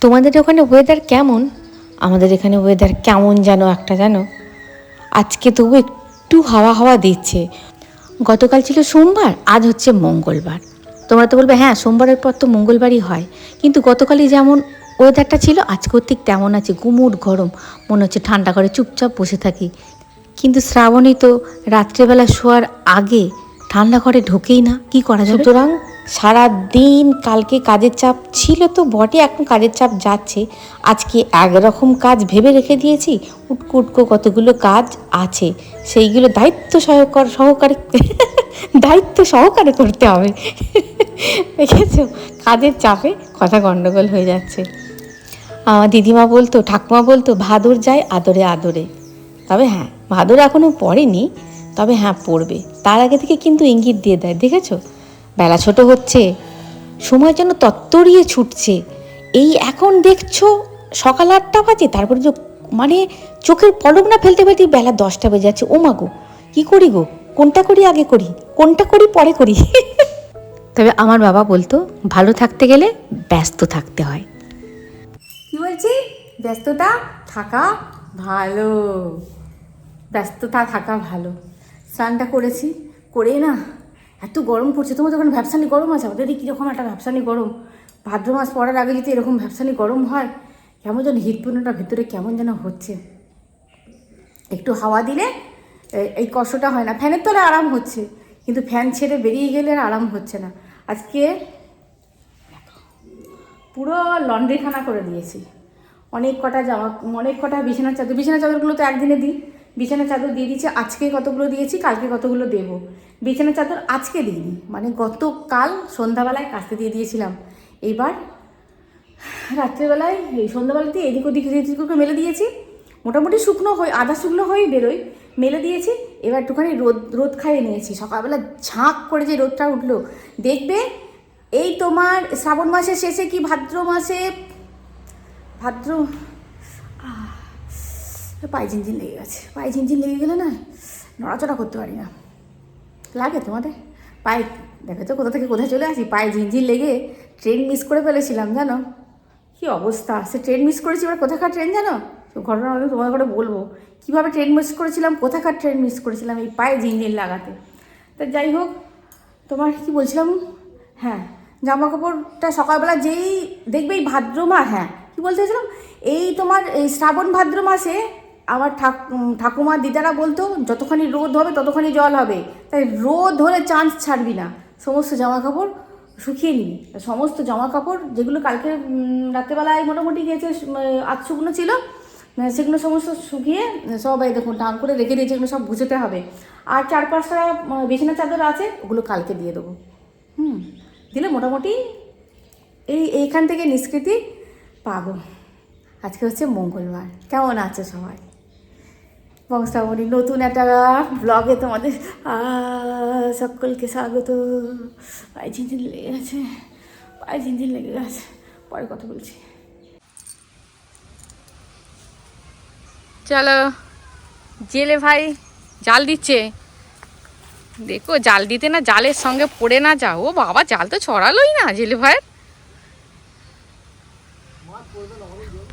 তোমাদের ওখানে ওয়েদার কেমন? আমাদের এখানে ওয়েদার কেমন যেন একটা, জানো, আজকে তবু একটু হাওয়া হাওয়া দিচ্ছে। গতকাল ছিল সোমবার, আজ হচ্ছে মঙ্গলবার। তোমরা তো বলবে হ্যাঁ সোমবারের পর তো মঙ্গলবারই হয়, কিন্তু গতকালই যেমন ওয়েদারটা ছিল আজকেও ঠিক তেমন আছে, গুমুট গরম, মনে হচ্ছে ঠান্ডা করে চুপচাপ বসে থাকি। কিন্তু শ্রাবণী তো রাত্রেবেলা শোয়ার আগে ঠান্ডা ঘরে ঢোকেই না, কি করা যাবে? সুতরাং সারা দিন কালকে কাজের চাপ ছিল তো বটে, এখন কাজের চাপ যাচ্ছে। আজকে একরকম কাজ ভেবে রেখে দিয়েছি, উটকো উটকো কতগুলো কাজ আছে, সেইগুলো সহকারে দায়িত্ব সহকারে করতে হবে। দেখেছো, কাজের চাপে কথা গণ্ডগোল হয়ে যাচ্ছে। আমার দিদিমা বলতো, ঠাকুমা বলতো, ভাদর যায় আদরে আদরে। তবে হ্যাঁ, ভাদর এখনও পড়েনি, তবে হ্যাঁ পড়বে। তার আগে থেকে কিন্তু ইঙ্গিত দিয়ে দেয়, দেখেছো? বেলা ছোট হচ্ছে, সময় যেন তত্তরিয়ে ছুটছে। এই এখন দেখছো সকাল 8টা বাজে, তারপরে মানে চোখের পলক না ফেলতে ফেলতে বেলা 10টা বেজে যাচ্ছে। ও মা গো, কী করি গো, কোনটা করি আগে করি, কোনটা করি পরে করি। তবে আমার বাবা বলতো, ভালো থাকতে গেলে ব্যস্ত থাকতে হয়। কি বলছি? ব্যস্ততা থাকা ভালো, ব্যস্ততা থাকা ভালো। স্নানটা করেছি, করে না এত গরম পড়ছে। তোমার যখন ভ্যাপসানি গরম আছে, আমাদের কীরকম একটা ভ্যাপসানি গরম। ভাদ্র মাস পড়ার আগে যদি এরকম ভ্যাপসানি গরম হয়, কেমন যেন হৃদপিণ্ডটা ভেতরে কেমন যেন হচ্ছে। একটু হাওয়া দিলে এই কষ্টটা হয় না। ফ্যানের তলে আরাম হচ্ছে, কিন্তু ফ্যান ছেড়ে বেরিয়ে গেলে আর আরাম হচ্ছে না। আজকে পুরো লন্ড্রিখানা করে দিয়েছি। অনেক কটা বিছানার চাদরগুলো তো একদিনে দিই। বিছানার চাদর দিয়ে দিয়েছি, আজকে কতগুলো দিয়েছি, কালকে কতগুলো দেবো। বিছানার চাদর আজকে দিইনি, মানে গতকাল সন্ধ্যাবেলায় কাচতে দিয়ে দিয়েছিলাম। এইবার রাত্রিবেলায় এই সন্ধ্যাবেলাতে এদিক ওদিক মেলে দিয়েছি। মোটামুটি শুকনো হয়ে, আধা শুকনো হয়েই বেরোয়, মেলে দিয়েছি। এবার একটুখানি রোদ খাইয়ে নিয়েছি। সকালবেলা ঝাঁক করে যে রোদটা উঠলো, দেখবে এই তোমার শ্রাবণ মাসের শেষে কি ভাদ্র পায়ে ঝিনঝিন লেগে গেছে। পায়ে ঝিনঝিন লেগে গেলে না নড়াচড়া করতে পারি না। লাগে তোমাদের পায়ে? দেখো তো কোথা থেকে কোথায় চলে আসি। পায়ে ঝিনঝিন লেগে ট্রেন মিস করে ফেলেছিলাম, জানো কি অবস্থা। সে ট্রেন মিস করেছি, এবার কোথাকার ট্রেন জানো? ঘটনা আমি তোমার করে বলবো কীভাবে ট্রেন মিস করেছিলাম, কোথাকার ট্রেন মিস করেছিলাম এই পায়ে ঝিনঝিন লাগাতে। তা যাই হোক, তোমার কি বলছিলাম, হ্যাঁ জামা কাপড়টা সকালবেলা যেই দেখবে এই ভাদ্র মাস, হ্যাঁ কী বলতে চাইছিলাম, এই তোমার এই শ্রাবণ ভাদ্র মাসে আমার ঠাকুমা দিদারা বলতো যতখানি রোদ হবে ততখানি জল হবে, তাই রোদ হলে চান্স ছাড়বি না, সমস্ত জামা কাপড় শুকিয়ে নিবি। সমস্ত জামা কাপড় যেগুলো কালকে রাত্রেবেলায় মোটামুটি গিয়েছে আধ শুকনো ছিল, সেগুলো সমস্ত শুকিয়ে সবাই দেখুন টান করে রেখে দিয়েছে, এগুলো সব গুছোতে হবে। আর 4-5টা বিছানা চাদর আছে, ওগুলো কালকে দিয়ে দেবো। দিলে মোটামুটি এইখান থেকে নিষ্কৃতি পাবো। আজকে হচ্ছে মঙ্গলবার। কেমন আছে সবাই? বংশাবলী নতুন একটা ব্লগে তোমাদের সকলকে স্বাগত। পায়ে ঝিনঝিন লেগে গেছে, পরে কথা বলছি। চলো, জেলে ভাই জাল দিচ্ছে, দেখো জাল দিতে না জালের সঙ্গে পড়ে না যাও। ও বাবা, জাল তো ছড়ালোই না জেলে ভাইয়ের,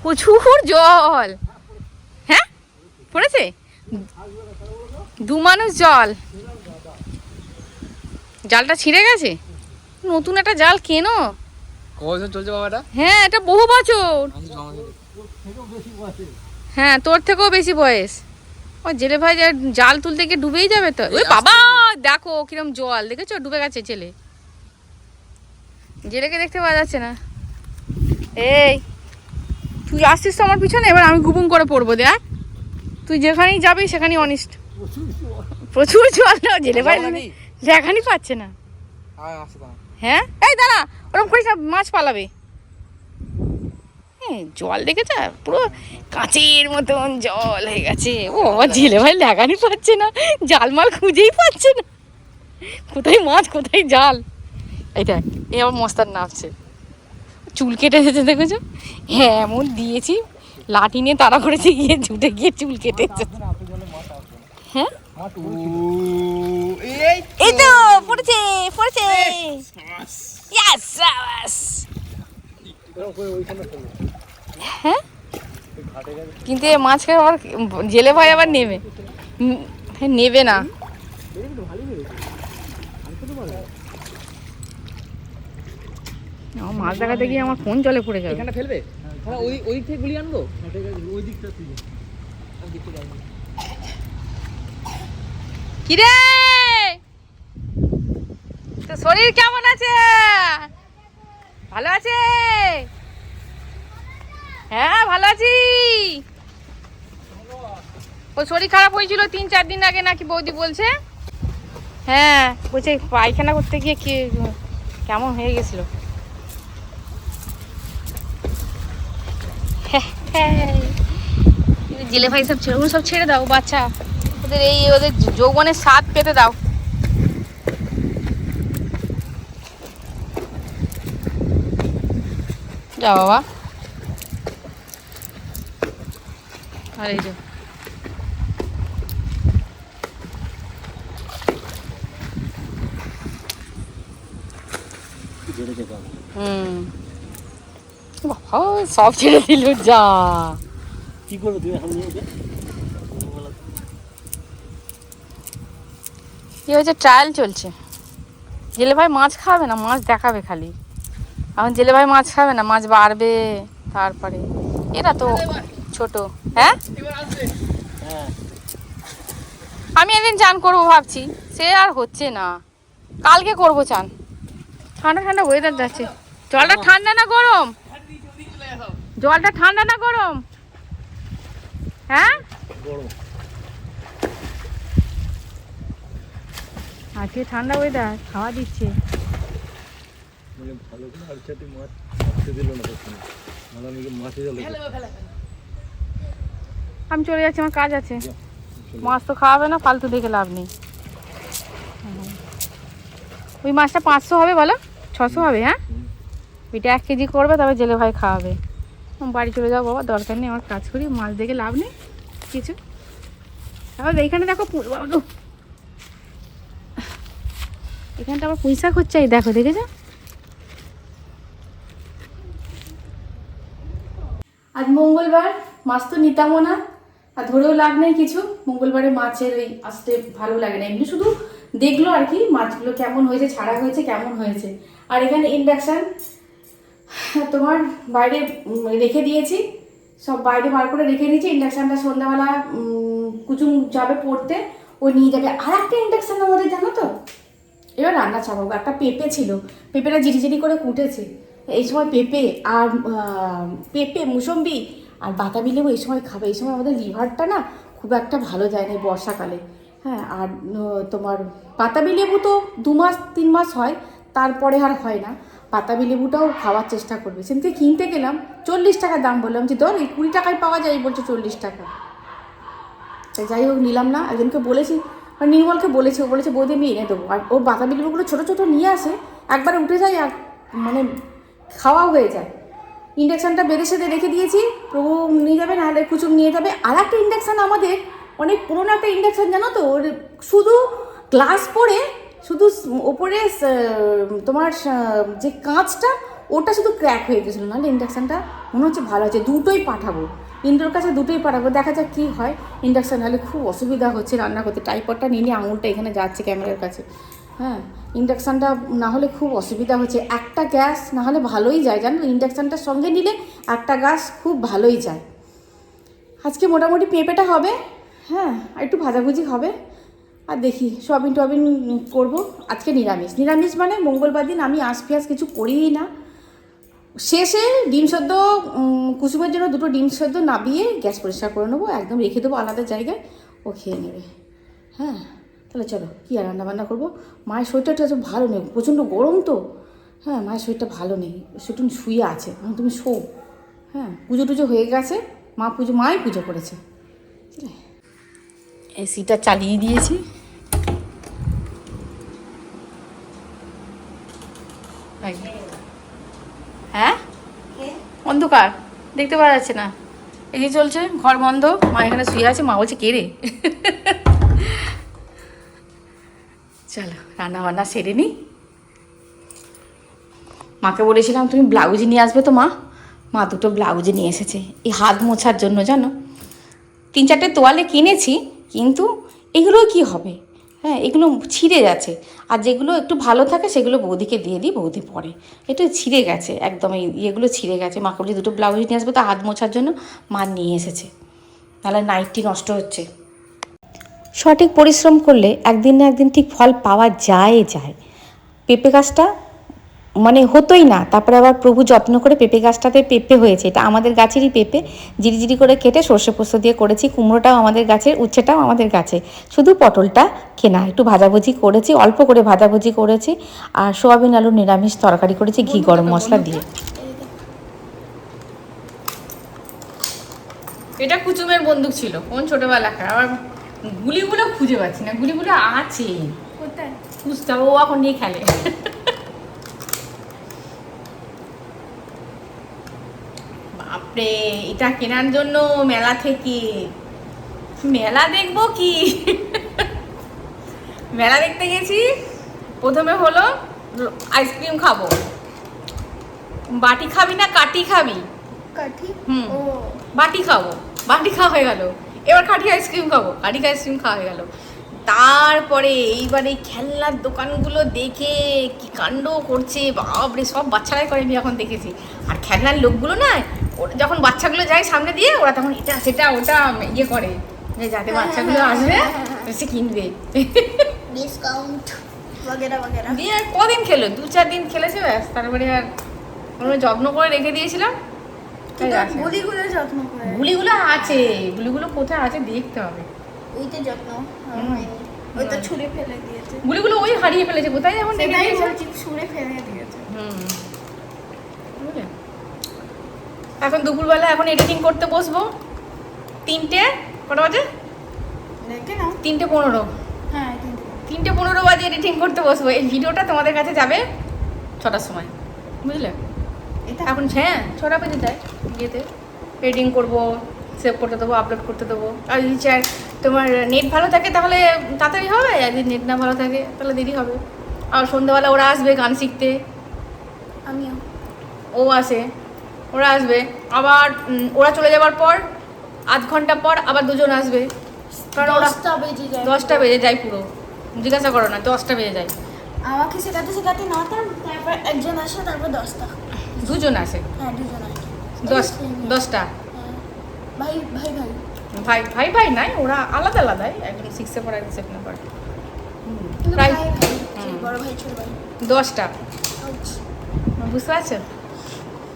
প্রচুর জল। হ্যাঁ পড়েছে, 2 মানুষ জল, জালটা ছিঁড়ে গেছে। নতুন একটা জাল কেনো। কতদিন চলছে বাবাটা? হ্যাঁ এটা বহু বছর, হ্যাঁ তোর থেকেও বেশি বয়স। ও জেলে ভাই জাল তুলতে গিয়ে ডুবেই যাবে তো। ওই বাবা দেখো কিরম জল, দেখেছো ডুবে গেছে জেলে। জেলেকে দেখতে পাওয়া যাচ্ছে না। এই তুই আসছিস তো আমার পিছনে, এবার আমি গুবুম করে পড়বো। দেখ তুই যেখানেই যাবি সেখানেই অনিষ্ট, প্রচুর জল। জেলে ভাই যেখানেই পাচ্ছে না। হ্যাঁ এই দাঁড়া, ওরকম করিস না, মাছ পালাবে। হ্যাঁ জল দেখেছে পুরো কাঁচের মতন জল হয়ে গেছে। ও আমার জেলে ভাই লাগানি পাচ্ছে না, জাল মাল খুঁজেই পাচ্ছে না, কোথায় মাছ কোথায় জাল। এইটা এই আমার মস্তার নামছে, চুল কেটে এসেছে দেখেছো। হ্যাঁ এমন দিয়েছি, লাঠি নিয়ে তাড়া করেছে, গিয়ে ছুটে গিয়ে চুল কেটে এসেছে। হ্যাঁ এই তো পড়েছে। হ্যাঁ, কিন্তু এ মাছ খেয়ে আবার জেলে ভাই আবার নেবে নেবে না। আমার মাছ দেখাতে গিয়ে আমার ফোন জলে পড়ে যাবে। এখানে ফেলবে? হ্যাঁ, ওই দিক থেকে গুলি আনবো। ওই দিকটা থেকে কিরে, তো শরীর কেমন আছে? ভালো আছে? হ্যাঁ ভালো আছি। ও শরীর খারাপ হয়েছিল 3-4 দিন আগে নাকি বৌদি বলছে। হ্যাঁ বলছে পায়খানা করতে গিয়ে কি কেমন হয়ে গেছিল। জেলে ভাই সব ছেড়ে, সব ছেড়ে দাও বাচ্চা, ওদের ওদের যৌবনের স্বাদ পেতে দাও। যা বাবা। আর এই যে বাবা সব ছেড়ে দিল। যা কি করবো তুমি এখন? কি হয়েছে, ট্রায়াল চলছে। জেলে ভাই মাছ খাবে না, মাছ দেখাবে খালি। এখন জেলে ভাই মাছ খাবে না, মাছ বাড়বে তারপরে। এরা তো ছোট। হ্যাঁ আমি একদিন চান করবো ভাবছি, সে আর হচ্ছে না। কালকে করব চান। ঠান্ডা ঠান্ডা ওয়েদার যাচ্ছে। জলটা ঠান্ডা না গরম? জলটা ঠান্ডা না গরম? হ্যাঁ আজকে ঠান্ডা ওয়েদার, খাওয়া দিচ্ছে। ভালো করে আর চারটি মাছ মারতে দিল না তখন। মাছে জল আমি চলে যাচ্ছি, আমার কাজ আছে। মাছ তো খাওয়াবে না, ফালতু দেখে লাভ নেই। ওই মাছটা 500 হবে বলো? 600 হবে? হ্যাঁ ওইটা 1 কেজি করবে, তবে জেলে ভাই খাওয়াবে। বাড়ি চলে যাও বাবা, দরকার নেই, আমার কাজ করি। মাছ দেখে লাভ নেই কিছু। তাহলে এইখানে দেখো, এখানটা আবার পুঁই শাক হচ্ছে, এই দেখো, দেখেছো? আজ মঙ্গলবার, মাছ তো নিতামও না, আর ধরেও লাভ নেই কিছু। মঙ্গলবারে মাছের ওই আসতে ভালো লাগে না, এমনি শুধু দেখলো আর কি মাছগুলো কেমন হয়েছে, ছাড়া হয়েছে কেমন হয়েছে। আর এখানে ইন্ডাকশান তোমার বাইরে রেখে দিয়েছি, সব বাইরে বার করে রেখে দিয়েছি। ইন্ডাকশানটা সন্ধ্যাবেলা কুচুম যাবে পড়তে, ও নিয়ে যাবে। আর একটা ইন্ডাকশান আমাদের, জানো তো, এবার রান্না চাপাবো। একটা পেঁপে ছিল, পেঁপেটা জিরি করে কুটেছে। এই সময় পেঁপে আর মুসম্বি আর বাতাবি লেবু এই সময় খাবে। এই সময় আমাদের লিভারটা না খুব একটা ভালো যায় না বর্ষাকালে। হ্যাঁ, আর তোমার বাতাবি লেবু তো 2-3 মাস হয়, তারপরে আর হয় না। বাতাবি লেবুটাও খাওয়ার চেষ্টা করবে। সেদিনকে কিনতে গেলাম, 40 টাকা দাম। বললাম যে ধর, এই 20 টাকায় পাওয়া যায়, বলছে 40 টাকা। তাই যাই হোক নিলাম না। একজনকে বলেছি, আর নির্মলকে বলেছি, ও বলেছে বৌদি আমি এনে দেবো। আর ওর বাতাবি লেবুগুলো ছোটো ছোটো নিয়ে আসে, একবারে উঠে যায় আর মানে খাওয়াও হয়ে যায়। ইন্ডাকশানটা বেঁধে সেধে রেখে দিয়েছি, প্রভু নিয়ে যাবে, নাহলে কুচুম নিয়ে যাবে। আর একটা ইন্ডাকশান আমাদের, অনেক পুরোনো একটা ইন্ডাকশান, জানো তো, ওর শুধু গ্লাস পরে, শুধু ওপরে তোমার যে কাঁচটা, ওটা শুধু ক্র্যাক হয়ে গেছিলো। নাহলে ইন্ডাকশানটা মনে হচ্ছে ভালো আছে। দুটোই পাঠাবো, ইন্ডোর কাছে দুটোই পাঠাবো, দেখা যাক কী হয়। ইন্ডাকশান হলে খুব অসুবিধা হচ্ছে রান্না করতে। টাইপডটা নিয়ে নিয়ে আঙুলটা এখানে যাচ্ছে ক্যামেরার কাছে। হ্যাঁ, ইন্ডাকশানটা না হলে খুব অসুবিধা হচ্ছে। একটা গ্যাস না হলে ভালোই যায়, জানো, ইন্ডাকশানটার সঙ্গে নিলে একটা গ্যাস খুব ভালোই যায়। আজকে মোটামুটি পেঁপেটা হবে, হ্যাঁ, আর একটু ভাজাভুজি হবে। আর দেখি সয়াবিন টয়াবিন করবো। আজকে নিরামিষ মানে মঙ্গলবার দিন আমি আঁশ পেঁয়াজ কিছু করিই না। শেষে ডিম সেদ্ধ, কুসুমের জন্য 2টো ডিম সেদ্ধ নাবিয়ে গ্যাস পরিষ্কার করে নেবো, একদম রেখে দেবো আলাদা জায়গায়, ও খেয়ে নেবে। হ্যাঁ, তাহলে চলো কী আর রান্নাবান্না করবো। মায়ের শরীরটা ভালো নেই, প্রচণ্ড গরম তো। হ্যাঁ, মায়ের শরীরটা ভালো নেই, শুধু শুয়ে আছে। তুমি শো। হ্যাঁ, পুজো টুজো হয়ে গেছে, মাই পুজো করেছে। এসিটা চালিয়ে দিয়েছি। হ্যাঁ, অন্ধকার, দেখতে পাওয়া যাচ্ছে না। এই চলছে, ঘর বন্ধ, মা এখানে শুয়ে আছে। মা বলছে কে রে? চলো রান্না বান্না সেরে নিই। মাকে বলেছিলাম তুমি ব্লাউজ নিয়ে আসবে তো মা, মা দুটো ব্লাউজ নিয়ে এসেছে এই হাত মোছার জন্য, জানো 3-4টে তোয়ালে কিনেছি, কিন্তু এগুলো কি হবে, হ্যাঁ এগুলো ছিঁড়ে যাচ্ছে, আর যেগুলো একটু ভালো থাকে সেগুলো বৌদিকে দিয়ে দিই, বৌদি পরে। এটা ছিঁড়ে গেছে একদম, এই ইয়েগুলো ছিঁড়ে গেছে। মাকে বলি দুটো ব্লাউজ নিয়ে আসবে তো হাত মোছার জন্য, মা নিয়ে এসেছে, তাহলে নাইটটি নষ্ট হচ্ছে। সঠিক পরিশ্রম করলে একদিন না একদিন ঠিক ফল পাওয়া যায়। পেঁপে গাছটা মানে হতোই না, তারপরে আবার প্রভু যত্ন করে পেঁপে গাছটাতে পেঁপে হয়েছে। এটা আমাদের গাছেরই পেঁপে, জিরি করে কেটে সর্ষে পোস্ত দিয়ে করেছি। কুমড়োটাও আমাদের গাছের, উচ্ছেটাও আমাদের গাছে, শুধু পটলটা কেনা। একটু ভাজাভুজি করেছি, অল্প করে ভাজাভুজি করেছি, আর সোয়াবিন আলু নিরামিষ তরকারি করেছি ঘি গরম মশলা দিয়ে। এটা কুচুমের বন্দুক ছিল কোন ছোটবেলাকার, আবার গুলিগুলো খুঁজে পাচ্ছি না, গুলিগুলো আছে কোথায় খুঁজতে হবে, ও এখন নিয়ে খেলে। বাপরে, এটা কেনার জন্য মেলা থেকে, মেলা দেখবো কি, মেলা দেখতে গেছি। প্রথমে হলো আইসক্রিম খাবো, বাটি খাবি না কাটি খাবি, কাঠি ও বাটি খাবো, বাটি খাওয়া হয়ে গেল। এবার কাঠি আইসক্রিম খাবো, কাঠি আইসক্রিম খাওয়া হয়ে গেল। তারপরে এইবার এই খেলনার দোকানগুলো দেখে কি কাণ্ড করছে বাপরে, সব বাচ্চারাই করে, আমি এখন দেখেছি। আর খেলনার লোকগুলো না, ওরা যখন বাচ্চাগুলো যায় সামনে দিয়ে, ওরা তখন এটা সেটা ওটা ইয়ে করে, যে যাতে বাচ্চাগুলো আসবে সে কিনবে। ডিসকাউন্ট वगैरह वगैरह দিয়ে আর কদিন খেলো, 2-4 দিন খেলেছে ব্যাস, তারপরে আর আমরা যত্ন করে রেখে দিয়েছিলাম। গুলিগুলো যত্ন করে, গুলিগুলো আছে, গুলিগুলো কোথায় আছে দেখতে হবে। ওইতে যত্ন হয়নি, ওই তো ছুঁড়ে ফেলে দিয়েছে। গুলিগুলো ওই হারিয়ে ফেলেছে কোথায়, এখন রেখে সেটাই দিয়েছে। বলছি, ছুঁড়ে ফেলে দিয়েছে। বুঝলে, এখন দুপুরবেলা এখন এডিটিং করতে বসবো। 3টে কটা বাজে, দেখে নাও। 3:15, হ্যাঁ 3:15 বাজে এডিটিং করতে বসবো। এই ভিডিওটা তোমাদের কাছে যাবে 6টার সময়, বুঝলে। এটা এখন হ্যাঁ 6টা বেজে যায়, গিয়েতে এডিটিং করবো, সেভ করতে দেবো, আপলোড করতে দেবো। আর যদি তোমার নেট ভালো থাকে তাহলে তাড়াতাড়ি হবে, আর যদি নেট না ভালো থাকে তাহলে দেরি হবে। আর সন্ধ্যাবেলা ওরা আসবে গান শিখতে, আমিও ও আসে, ওরা আসবে আবার, ওরা চলে যাওয়ার পর আধ ঘন্টা পর আবার দুজন আসবে, কারণ ওরা 10টা বেজে যায়। 10টা বেজে যায় পুরো, জিজ্ঞাসা করো না, 10টা বেজে যায়। আমাকে শেখাতে শেখাতে 9টা, তারপর একজন আসে, তারপর 10টা। দুজন আসে, হ্যাঁ দুজন আসে। 10টা। হ্যাঁ। ভাই ভাই ভাই ভাই ভাই ভাই নাই, ওরা আলাদা আলাদাই, একজন 6-এ পড়ে, একজন 7-এ পড়ে। কিন্তু প্রায় ভাই ভাই, বড় ভাই ছোট ভাই। 10টা, বুঝতে পারছো,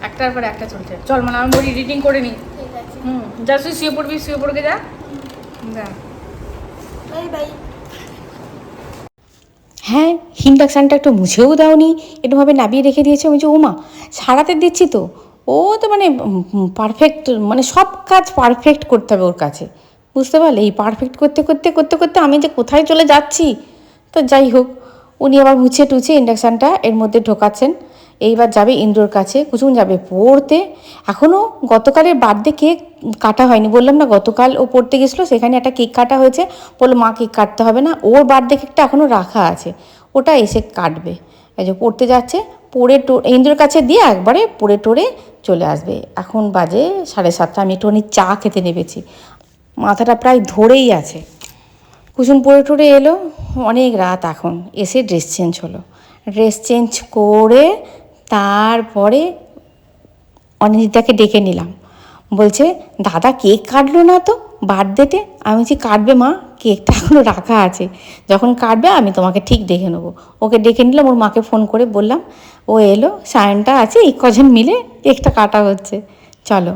একটার পর একটা চলছে। চল মানে আমি বলি এডিটিং করে নিই। ঠিক আছে, যা তুই শুয়ে পড়বি, শুয়ে পড়বে যা, যা। Bye bye. হ্যাঁ, ইন্ডাকশানটা একটু মুছেও দাওনি, এরকমভাবে নামিয়ে রেখে দিয়েছে। আমি যে ওমা সারাতে দিচ্ছি তো, ও তো মানে পারফেক্ট, মানে সব কাজ পারফেক্ট করতে হবে ওর কাছে, বুঝতে পারলে। এই পারফেক্ট করতে করতে করতে করতে আমি যে কোথায় চলে যাচ্ছি। তো যাই হোক, উনি আবার মুছে টুছে ইন্ডাকশানটা এর মধ্যে ঢোকাচ্ছেন। এইবার যাবে ইন্দ্রর কাছে, কুসুম যাবে পড়তে। এখনও গতকালের বার্থডে কেক কাটা হয়নি, বললাম না গতকাল ও পড়তে গেছিলো, সেখানে একটা কেক কাটা হয়েছে। বললো মা কেক কাটতে হবে না, ওর বার্থডে কেকটা এখনও রাখা আছে, ওটা এসে কাটবে। এই যে পড়তে যাচ্ছে, পড়ে ইন্দ্রর কাছে দিয়ে একবারে পড়ে টোরে চলে আসবে। এখন বাজে 7:30, আমি একটুখানি চা খেতে নেমেছি, মাথাটা প্রায় ধরেই আছে। কুসুম পড়ে টোরে এলো, অনেক রাত এখন, এসে ড্রেস চেঞ্জ হলো। ড্রেস চেঞ্জ করে তারপরে অনিন্দিতাকে ডেকে নিলাম, বলছে দাদা কেক কাটলো না তো বার্থডেতে। আমি বলছি কাটবে মা, কেকটা এখনও রাখা আছে, যখন কাটবে আমি তোমাকে ঠিক ডেকে নেবো। ওকে ডেকে নিলাম, ওর মাকে ফোন করে বললাম, ও এলো, সায়নটা আছে, এই কজন মিলে কেকটা কাটা হচ্ছে। চলো,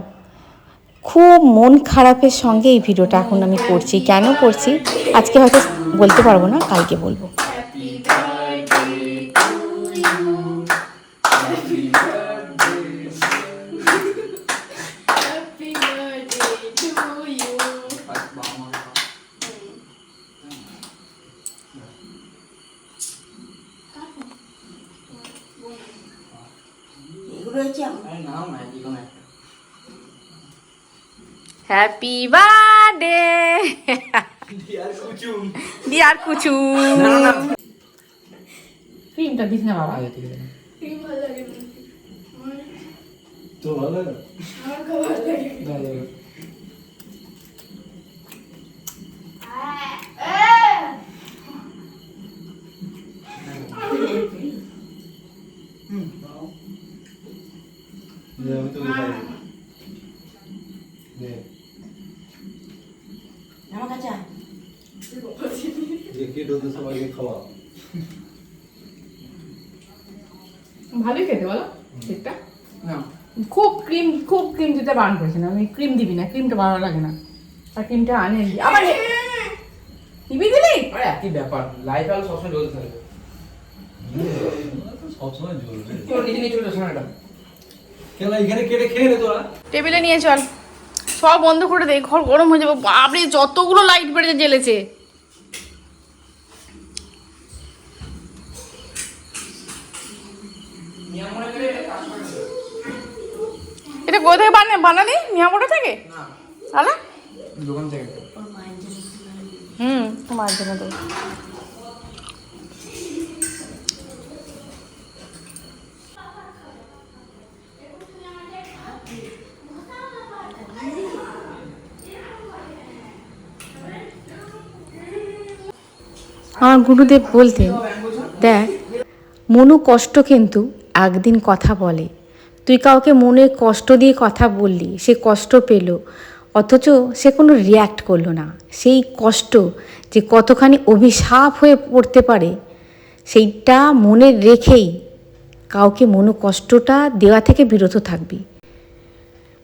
খুব মন খারাপের সঙ্গে এই ভিডিওটা এখন আমি করছি। কেন করছি আজকে হয়তো বলতে পারবো না, কালকে বলবো। Happy birthday dear Kuchum. ক্রিমটা দিস না বাবা, ভালো লাগে। তো ভালো না? ভালো। নে, আমি তোকে খাই দেবো। নে, আমার কাছে আয়। যে কিট হতে সবাইকে খাওয়া। ভালোই খেতে বলো কেকটা না খুব ক্রিম দিতে বারণ করেছে না আমি ক্রিম দিবি না ক্রিমটা ভালো লাগে না আর ক্রিমটা আনে আবার দিবি দিলি আরে একই ব্যাপার লাইফ আলো সবসময় জ্বলতে থাকবে সবসময় জ্বলবে। তোর নিজে নিয়ে চলে আসো না এটা কেন এখানে কেটে খেয়ে নে তোরা? টেবিলে নিয়ে চল সব বন্ধ করে দে ঘর গরম হয়ে যাবে বাপরে যতগুলো লাইট বেড়ে জ্বেলেছে এটা কোথায় বানালি মিয়ামোটা থেকে না আলা দোকান থেকে মায়ের জন্য দেবো আমার গুরুদেব বলতেন, দেখ মনু কষ্ট কিন্তু একদিন কথা বলে। তুই কাউকে মনে কষ্ট দিয়ে কথা বললি, সে কষ্ট পেল, অথচ সে কোনো রিয়্যাক্ট করলো না। সেই কষ্ট যে কতখানি অভিশাপ হয়ে পড়তে পারে সেইটা মনে রেখেই কাউকে মনোকষ্টটা দেওয়া থেকে বিরত থাকবি।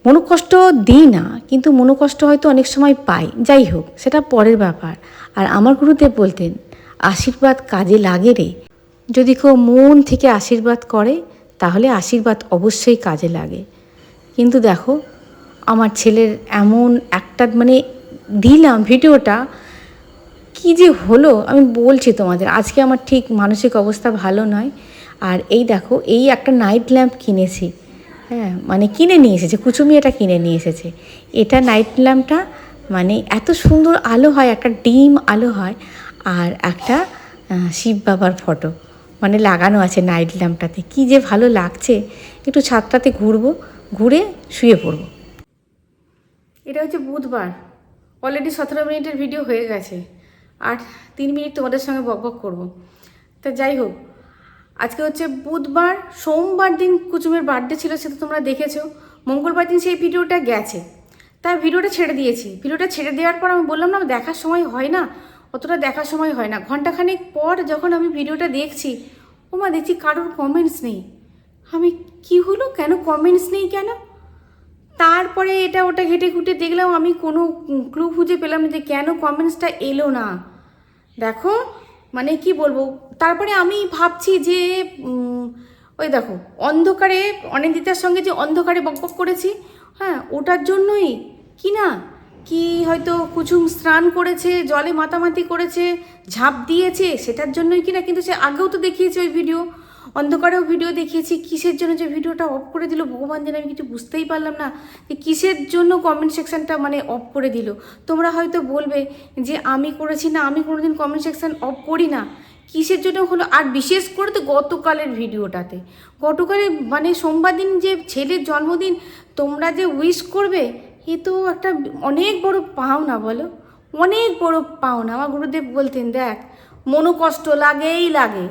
মনোকষ্ট দিই না, কিন্তু মনোকষ্ট হয়তো অনেক সময় পাই, যাই হোক সেটা পরের ব্যাপার। আর আমার গুরুদেব বলতেন, আশীর্বাদ কাজে লাগে রে। যদি কেউ মন থেকে আশীর্বাদ করে তাহলে আশীর্বাদ অবশ্যই কাজে লাগে। কিন্তু দেখো আমার ছেলের এমন একটা মানে দিলাম ভিডিওটা, কি যে হলো আমি বলছি তোমাদের। আজকে আমার ঠিক মানসিক অবস্থা ভালো নয়। আর এই দেখো এই একটা নাইট ল্যাম্প কিনেছি, হ্যাঁ মানে কিনে নিয়ে এসেছে, কুচুমি এটা কিনে নিয়ে এসেছে। এটা নাইট ল্যাম্পটা মানে এত সুন্দর আলো হয়, একটা ডিম আলো হয়, আর একটা শিব বাবার ফটো মানে লাগানো আছে নাইট ল্যাম্পটাতে। কী যে ভালো লাগছে। একটু ছাদটাতে ঘুরবো, ঘুরে শুয়ে পড়বো। এটা হচ্ছে বুধবার, অলরেডি 17 মিনিটের ভিডিও হয়ে গেছে, আর 3 মিনিট তোমাদের সঙ্গে বকবক করবো। তা যাই হোক, আজকে হচ্ছে বুধবার, সোমবার দিন কুচুমের বার্থডে ছিল, সেটা তোমরা দেখেছো। মঙ্গলবার দিন সেই ভিডিওটা গেছে, তাই ভিডিওটা ছেড়ে দিয়েছি। ভিডিওটা ছেড়ে দেওয়ার পর আমি বললাম না দেখার সময় হয় না, অতটা দেখার সময় হয় না। ঘন্টাখানেক পর যখন আমি ভিডিওটা দেখছি, ওমা দেখছি কারোর কমেন্টস নেই। আমি কি হলো, কেন কমেন্টস নেই কেন? তারপরে এটা ওটা ঘেটে ঘুটে দেখলাম, আমি কোনো ক্লু খুঁজে পেলাম না যে কেন কমেন্টসটা এলো না। দেখো মানে কি বলবো, তারপরে আমি ভাবছি যে ওই দেখো অন্ধকারে অনিন্দিতার সঙ্গে যে অন্ধকারে বকবক করেছি, হ্যাঁ ওটার জন্যই কি না, কি হয়তো কুচুম স্নান করেছে, জলে মাতামাতি করেছে, ঝাঁপ দিয়েছে, সেটার জন্যই কিনা। কিন্তু সে আগেও তো দেখিয়েছে ওই ভিডিও, অন্ধকারেও ভিডিও দেখিয়েছি। কিসের জন্য যে ভিডিওটা অফ করে দিল ভগবান জানে, আমি কিছু বুঝতেই পারলাম না যে কিসের জন্য কমেন্ট সেকশানটা মানে অফ করে দিল। তোমরা হয়তো বলবে যে আমি করেছি না, আমি কোনোদিন কমেন্ট সেকশান অফ করি না, কিসের জন্য হলো। আর বিশেষ করে তো গতকালের ভিডিওটাতে, গতকালে মানে সোমবার দিন যে ছেলের জন্মদিন, তোমরা যে উইশ করবে, এ তো একটা অনেক বড় পাওনা বলো, অনেক বড় পাওনা। আমার গুরুদেব বলতেন, দেখ মনোকষ্ট লাগেই লাগে,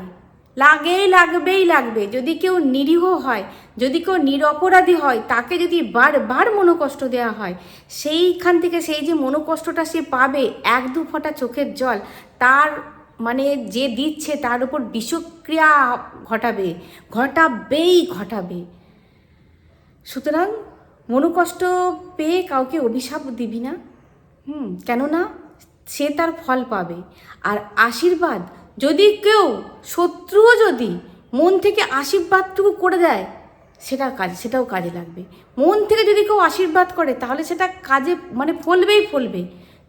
লাগবেই লাগবে। যদি কেউ নিরীহ হয়, যদি কেউ নিরপরাধী হয়, তাকে যদি বারবার মনোকষ্ট দেওয়া হয়, সেইখান থেকে সেই যে মনোকষ্টটা সে পাবে, 1-2 ফোঁটা চোখের জল, তার মানে যে দিচ্ছে তার উপর বিষক্রিয়া ঘটাবে। সুতরাং মনোকষ্ট পেয়ে কাউকে অভিশাপ দিবি না, কেননা সে তার ফল পাবে। আর আশীর্বাদ যদি কেউ, শত্রুও যদি মন থেকে আশীর্বাদটুকু করে দেয়, সেটাও কাজে লাগবে। মন থেকে যদি কেউ আশীর্বাদ করে তাহলে সেটা কাজে মানে ফলবে।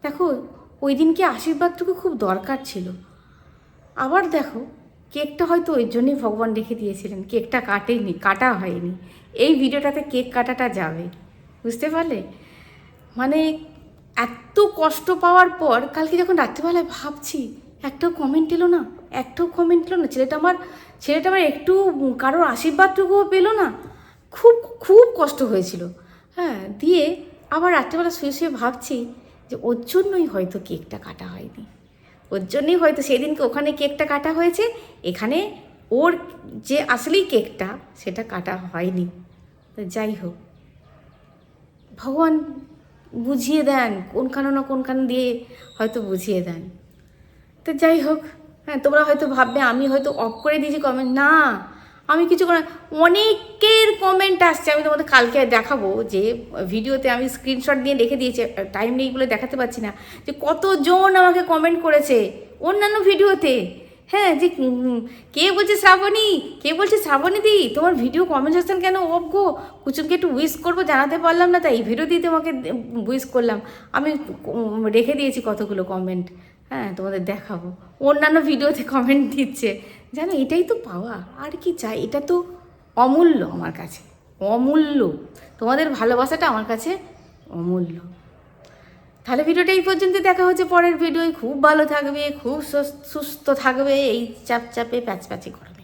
দেখো ওই দিনকে আশীর্বাদটুকু খুব দরকার ছিল। আবার দেখো কেকটা হয়তো ওই জন্যই ভগবান রেখে দিয়েছিলেন, কেকটা কাটা হয়নি। এই ভিডিওটাতে কেক কাটাটা যাবে, বুঝতে পারলে? মানে এত কষ্ট পাওয়ার পর কালকে যখন রাত্রিবেলায় ভাবছি, একটাও কমেন্ট এলো না। ছেলেটা আমার একটু কারোর আশীর্বাদটুকুও পেলো না। খুব খুব কষ্ট হয়েছিল। হ্যাঁ, দিয়ে আবার রাত্রেবেলা শুয়ে শুয়ে ভাবছি যে ওর জন্যই হয়তো কেকটা কাটা হয়নি, ওর জন্যই হয়তো সেদিনকে ওখানে কেকটা কাটা হয়েছে, এখানে ওর যে আসলেই কেকটা সেটা কাটা হয়নি। তো যাই হোক, ভগবান বুঝিয়ে দেন কোনখানে না কোনখান দিয়ে হয়তো বুঝিয়ে দেন। তো যাই হোক, হ্যাঁ, তোমরা হয়তো ভাববে আমি হয়তো অফ করে দিয়েছি কমেন্ট। না, আমি কিছু করে, অনেকের কমেন্ট আসছে। আমি তোমাদের কালকে দেখাবো যে ভিডিওতে আমি স্ক্রিনশট দিয়ে রেখে দিয়েছি, টাইম নেই বলে দেখাতে পারছি না, যে কতজন আমাকে কমেন্ট করেছে অন্যান্য ভিডিওতে। হ্যাঁ, যে কে বলছে শ্রাবণী, কে বলছে শ্রাবণী দি তোমার ভিডিও কমেন্ট সেকশন কেন অফ গো, কুচুমকে একটু উইশ করবো জানাতে পারলাম না, তাই এই ভিডিও দিয়ে তোমাকে উইশ করলাম। আমি রেখে দিয়েছি কতগুলো কমেন্ট, হ্যাঁ তোমাদের দেখাবো। অন্যান্য ভিডিওতে কমেন্ট দিচ্ছে, জানো এটাই তো পাওয়া, আর কি চাই। এটা তো অমূল্য আমার কাছে, অমূল্য। তোমাদের ভালোবাসাটা আমার কাছে অমূল্য। তাহলে ভিডিওটা এই পর্যন্ত, দেখা হচ্ছে পরের ভিডিওয়। খুব ভালো থাকবে, খুব সুস্থ থাকবে এই চাপে প্যাচপ্যাচি করে।